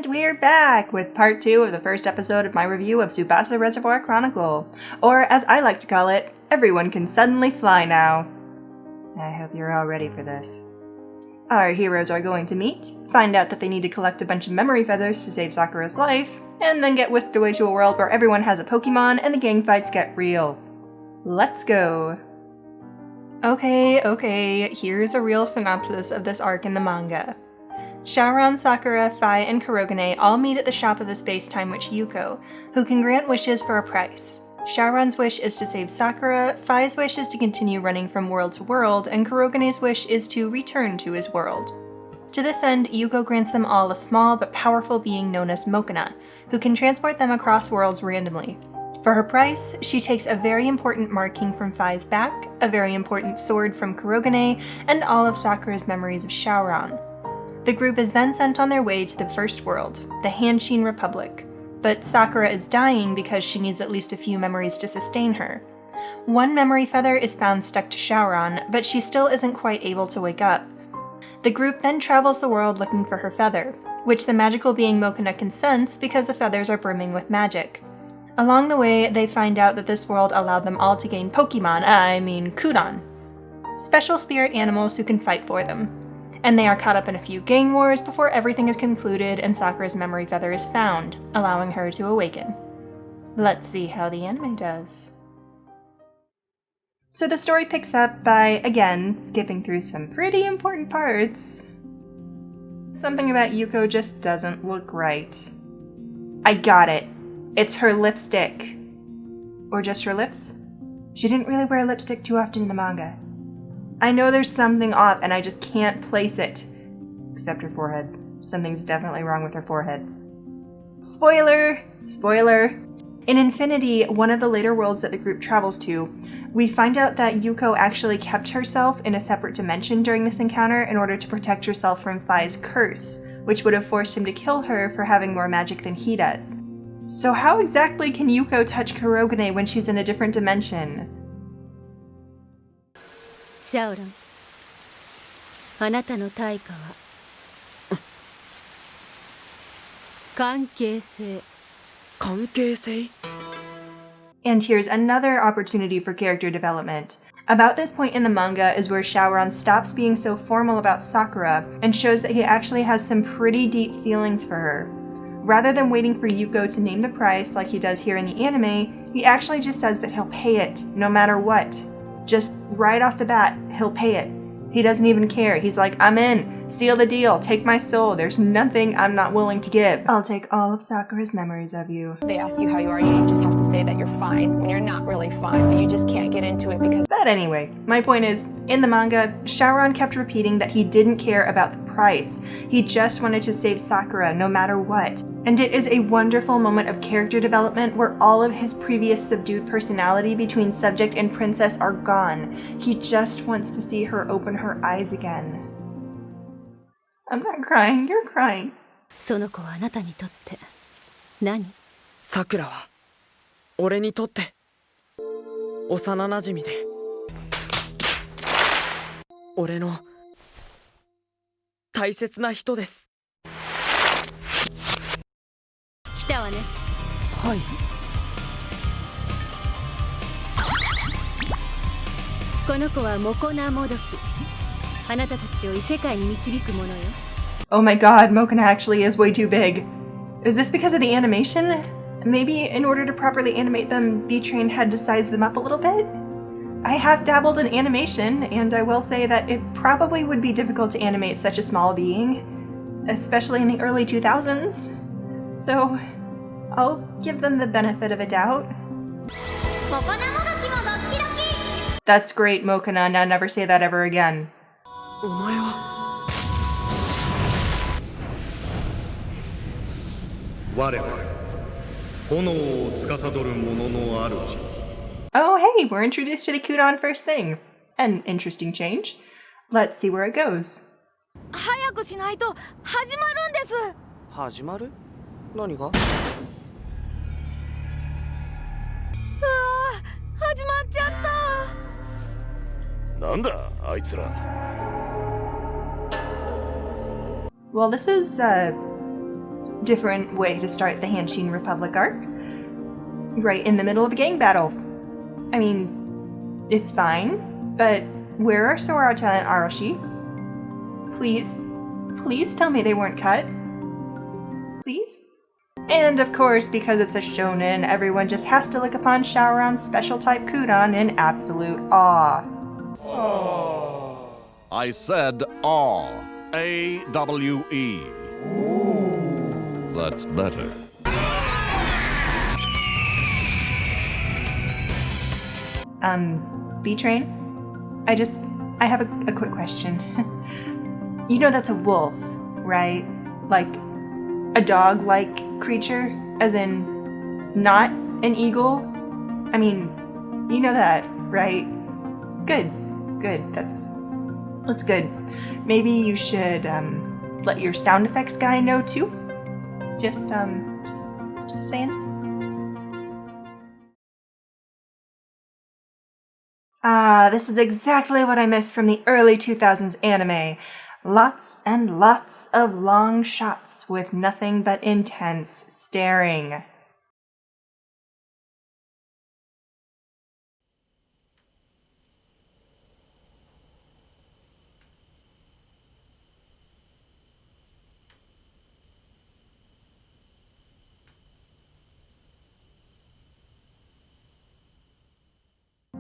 we're back with part 2 of the first episode of my review of Tsubasa Reservoir Chronicle. Or, as I like to call it, everyone can suddenly fly now. I hope you're all ready for this. Our heroes are going to meet, find out that they need to collect a bunch of memory feathers to save Sakura's life, and then get whisked away to a world where everyone has a Pokemon and the gang fights get real. Let's go! Okay, here's a real synopsis of this arc in the manga. Shaoran, Sakura, Phi, and Kurogane all meet at the shop of the space-time witch Yuko, who can grant wishes for a price. Shaoran's wish is to save Sakura, Phi's wish is to continue running from world to world, and Kurogane's wish is to return to his world. To this end, Yuko grants them all a small but powerful being known as Mokona, who can transport them across worlds randomly. For her price, she takes a very important marking from Phi's back, a very important sword from Kurogane, and all of Sakura's memories of Shaoran. The group is then sent on their way to the first world, the Hanshin Republic, but Sakura is dying because she needs at least a few memories to sustain her. One memory feather is found stuck to Shaoran, but she still isn't quite able to wake up. The group then travels the world looking for her feather, which the magical being Mokona can sense because the feathers are brimming with magic. Along the way, they find out that this world allowed them all to gain Kudan, special spirit animals who can fight for them. And they are caught up in a few gang wars before everything is concluded and Sakura's memory feather is found, allowing her to awaken. Let's see how the anime does. So the story picks up by, again, skipping through some pretty important parts. Something about Yuko just doesn't look right. I got it. It's her lipstick. Or just her lips? She didn't really wear lipstick too often in the manga. I know there's something off and I just can't place it. Except her forehead. Something's definitely wrong with her forehead. Spoiler! In Infinity, one of the later worlds that the group travels to, we find out that Yuko actually kept herself in a separate dimension during this encounter in order to protect herself from Phi's curse, which would have forced him to kill her for having more magic than he does. So how exactly can Yuko touch Kurogane when she's in a different dimension? シャオラン、あなたの対価は関係性。関係性? And here's another opportunity for character development. About this point in the manga is where Shaoran stops being so formal about Sakura and shows that he actually has some pretty deep feelings for her. Rather than waiting for Yuko to name the price like he does here in the anime, he actually just says that he'll pay it, no matter what. Just right off the bat, he'll pay it. He doesn't even care. He's like, I'm in. Seal the deal. Take my soul. There's nothing I'm not willing to give. I'll take all of Sakura's memories of you. They ask you how you are, you just have to say that you're fine when you're not really fine, but you just can't get into it because... But anyway, my point is, in the manga, Shaoran kept repeating that he didn't care about the price. He just wanted to save Sakura no matter what. And it is a wonderful moment of character development where all of his previous subdued personality between subject and princess are gone. He just wants to see her open her eyes again. I'm not crying, you're crying. その子はあなたにとって何? さくらは俺にとって幼馴染で俺の大切な人です。来たわね。はい。この子はモコナモドキ。あなたたちを異世界に導くものよ。Oh my god, Mokona actually is way too big. Is this because of the animation? Maybe in order to properly animate them, B-Train had to size them up a little bit? I have dabbled in animation, and I will say that it probably would be difficult to animate such a small being, especially in the early 2000s. So, I'll give them the benefit of a doubt. That's great, Mokona. Now never say that ever again. お前は我は炎を司る者の主。 Oh hey, we're introduced to the Kudan first thing. An interesting change. Let's see where it goes. 早くしないと始まるんです。始まる？何が？うわー、始まっちゃった。なんだあいつら。Well, this is different way to start the Hanshin Republic arc. Right in the middle of a gang battle. I mean, it's fine, but where are Sorata and Arashi? Please tell me they weren't cut. Please? And of course, because it's a shonen, everyone just has to look upon Shaoran's special type Kudan in absolute awe. I said awe. A-W-E. That's better. B-Train? I have a quick question. You know that's a wolf, right? Like, a dog-like creature? As in, not an eagle? I mean, you know that, right? Good. That's good. Maybe you should, let your sound effects guy know too? Just saying. This is exactly what I missed from the early 2000s anime. Lots and lots of long shots with nothing but intense staring.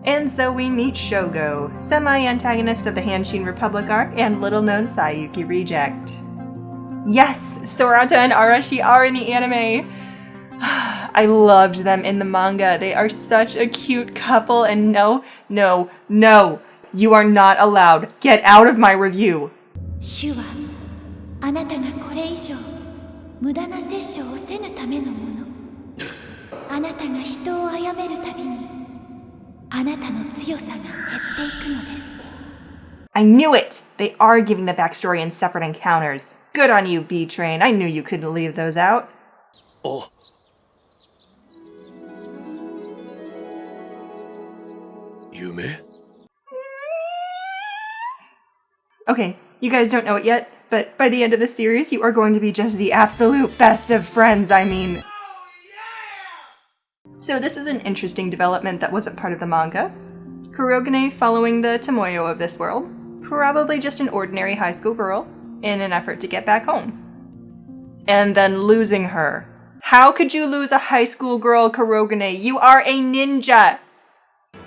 And so we meet Shogo, semi-antagonist of the Hanshin Republic arc and little-known Sayuki reject. Yes, Sorata and Arashi are in the anime! I loved them in the manga. They are such a cute couple, and no, you are not allowed. Get out of my review! 主はあなたがこれ以上無駄な殺生をせぬためのもの。あなたが人を殺めるたびにあなたの強さが減っていくのです。 I knew it! They are giving the backstory in separate encounters. Good on you, B-Train. I knew you couldn't leave those out. Oh. Yume? Okay, you guys don't know it yet, but by the end of the series, you are going to be just the absolute best of friends, I mean. So this is an interesting development that wasn't part of the manga. Kurogane following the Tomoyo of this world, probably just an ordinary high school girl, in an effort to get back home. And then losing her. How could you lose a high school girl, Kurogane? You are a ninja!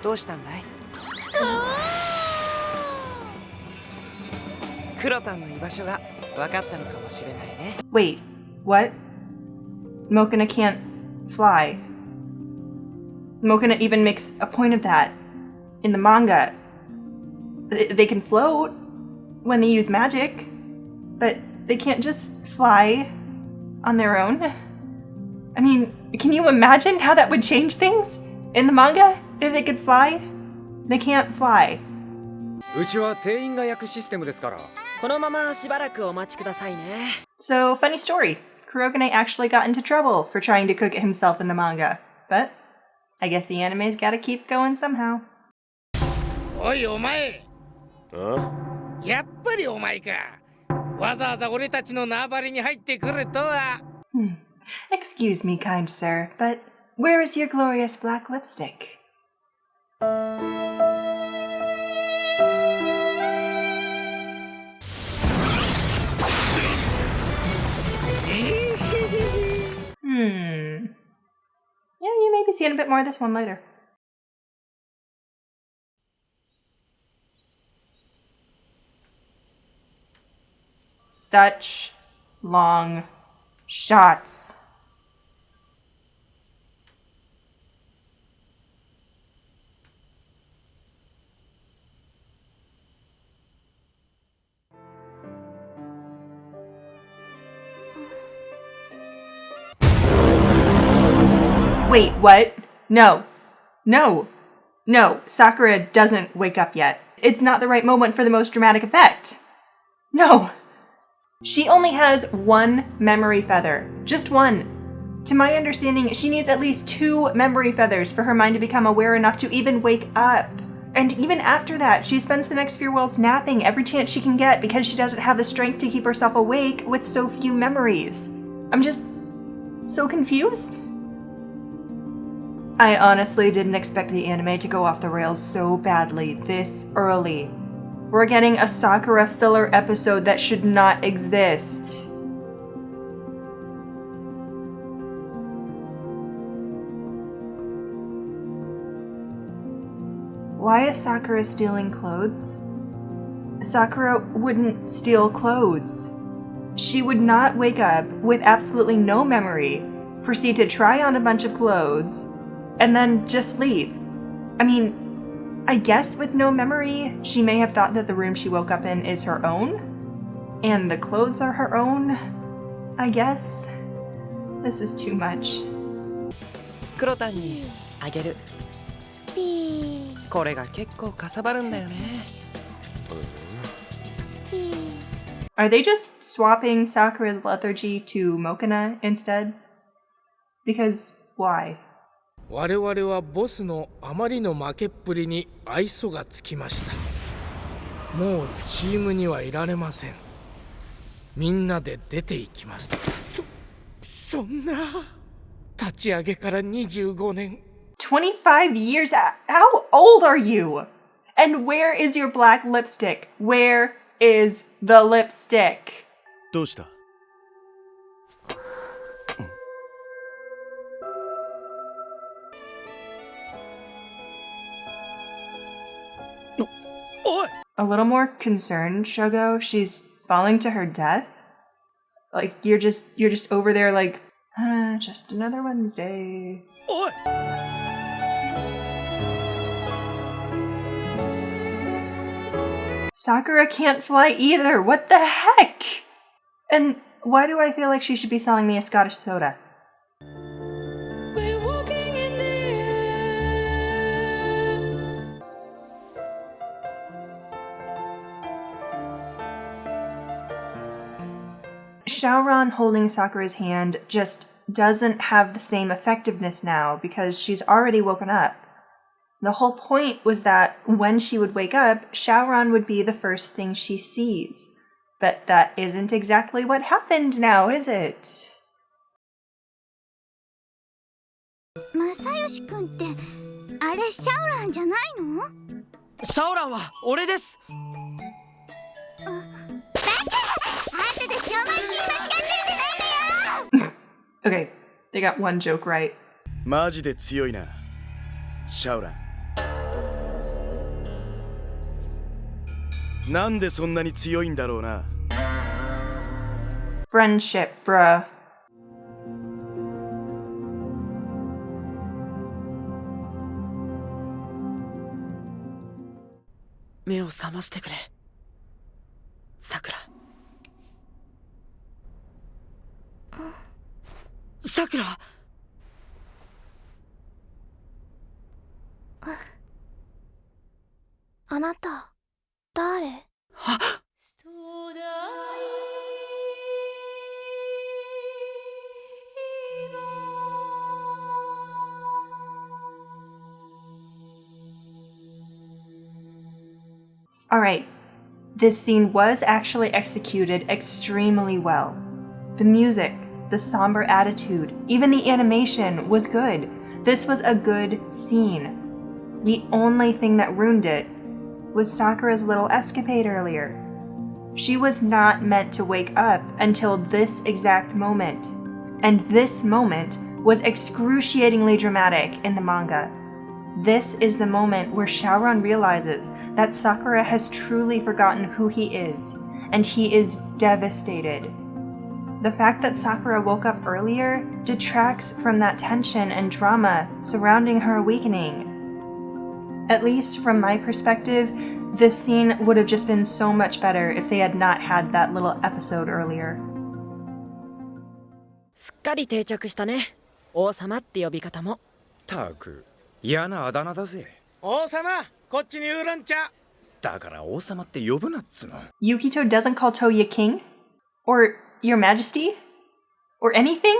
どうしたんだい？クロタンの居場所が分かったのかもしれないね。 Wait, what? Mokona can't fly. Mokona even makes a point of that in the manga. They can float when they use magic, but they can't just fly on their own. I mean, can you imagine how that would change things? In the manga, if they could fly, they can't fly. うちは店員が焼くシステムですから。このまましばらくお待ちくださいね。 So, funny story. Kurogane actually got into trouble for trying to cook it himself in the manga. But I guess the anime's gotta keep going somehow. おいお前。やっぱりお前か。わざわざ俺たちの縄張りに入ってくるとは。Excuse me, kind sir, but where is your glorious black lipstick? Yeah, you may be seeing a bit more of this one later. Such long shots. Wait, what? No. Sakura doesn't wake up yet. It's not the right moment for the most dramatic effect. No. She only has one memory feather. Just one. To my understanding, she needs at least 2 memory feathers for her mind to become aware enough to even wake up. And even after that, she spends the next few worlds napping every chance she can get because she doesn't have the strength to keep herself awake with so few memories. I'm just so confused. I honestly didn't expect the anime to go off the rails so badly this early. We're getting a Sakura filler episode that should not exist. Why is Sakura stealing clothes? Sakura wouldn't steal clothes. She would not wake up with absolutely no memory, proceed to try on a bunch of clothes, and then just leave. I mean, I guess with no memory, she may have thought that the room she woke up in is her own, and the clothes are her own, I guess. This is too much. クロタンにあげる。スピーこれが結構かさばるんだよね。スピー Are they just swapping Sakura's lethargy to Mokina instead? Because why? 我々はボスのあまりの負けっぷりに愛想がつきました。もうチームにはいられません。みんなで出ていきます。そんな立ち上げから25年。25 years? How old are you? And where is your black lipstick? Where is the lipstick? どうした？おい！ A little more concerned, Shogo. She's falling to her death? Like, you're just over there like, just another Wednesday. おい！ Sakura can't fly either. What the heck? And why do I feel like she should be selling me a Scottish soda? We're walking in the air. Shaoran holding Sakura's hand just doesn't have the same effectiveness now because she's already woken up. The whole point was that when she would wake up, Shaoran would be the first thing she sees. But that isn't exactly what happened now, is it? 正義くんってあれシャオランじゃないの？シャオランは俺です。バカ！あんたたちお前きり間違ってるじゃないのよ！ Okay, they got one joke right. マジで強いな、シャオラン。なんでそんなに強いんだろうな。Friendship, bruh. 目を覚ましてくれ、さくら。さくら。あなた誰？ Alright, this scene was actually executed extremely well. The music, the somber attitude, even the animation was good. This was a good scene. The only thing that ruined it was Sakura's little escapade earlier. She was not meant to wake up until this exact moment. And this moment was excruciatingly dramatic in the manga. This is the moment where Shaoran realizes that Sakura has truly forgotten who he is, and he is devastated. The fact that Sakura woke up earlier detracts from that tension and drama surrounding her awakening. At least from my perspective, this scene would have just been so much better if they had not had that little episode earlier. すっかり定着したね。王様って呼び方も。たく、嫌なあだ名だぜ。王様、こっちにウーロン茶。だから王様って呼ぶなっつの。Yukito doesn't call Toya king? Or your majesty? Or anything?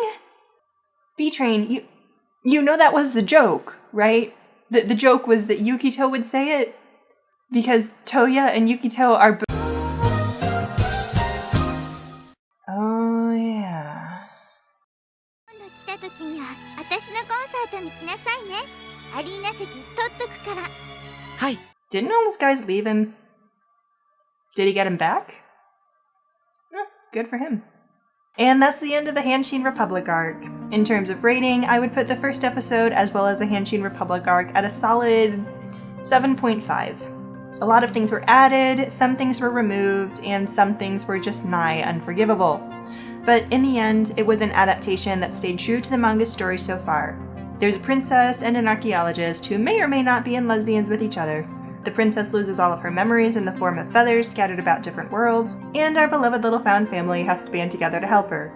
B-Train, you know that was the joke, right? The joke was that Yukito would say it? Because Toya and Yukito are Oh, yeah. 私のコンサートに来なさいね。アリーナ席取っとくから。はい。 Didn't all those guys leave him? Did he get him back? Eh, good for him. And that's the end of the Hanshin Republic arc. In terms of rating, I would put the first episode as well as the Hanshin Republic arc at a solid 7.5. A lot of things were added, some things were removed, and some things were just nigh unforgivable. But in the end, it was an adaptation that stayed true to the manga's story so far. There's a princess and an archaeologist who may or may not be in lesbians with each other. The princess loses all of her memories in the form of feathers scattered about different worlds, and our beloved little found family has to band together to help her.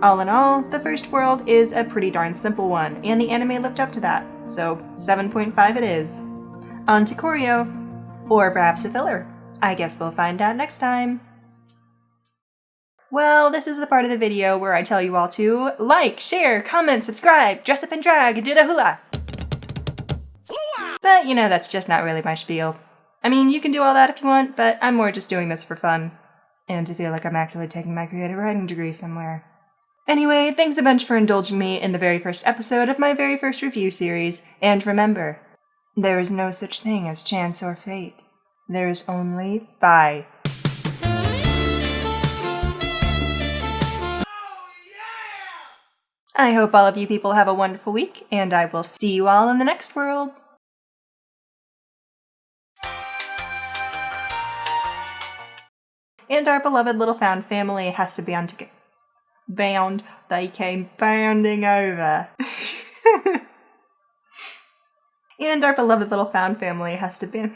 All in all, the first world is a pretty darn simple one, and the anime lived up to that, so 7.5 it is. On to Koryo. Or perhaps a filler. I guess we'll find out next time. Well, this is the part of the video where I tell you all to like, share, comment, subscribe, dress up in drag, and do the hula! But, you know, that's just not really my spiel. I mean, you can do all that if you want, but I'm more just doing this for fun. And to feel like I'm actually taking my creative writing degree somewhere. Anyway, thanks a bunch for indulging me in the very first episode of my very first review series, and remember, there is no such thing as chance or fate. There is only Phi. I hope all of you people have a wonderful week, and I will see you all in the next world. And our beloved little found family has to be on together. Bound. They came bounding over. And our beloved little found family has to be...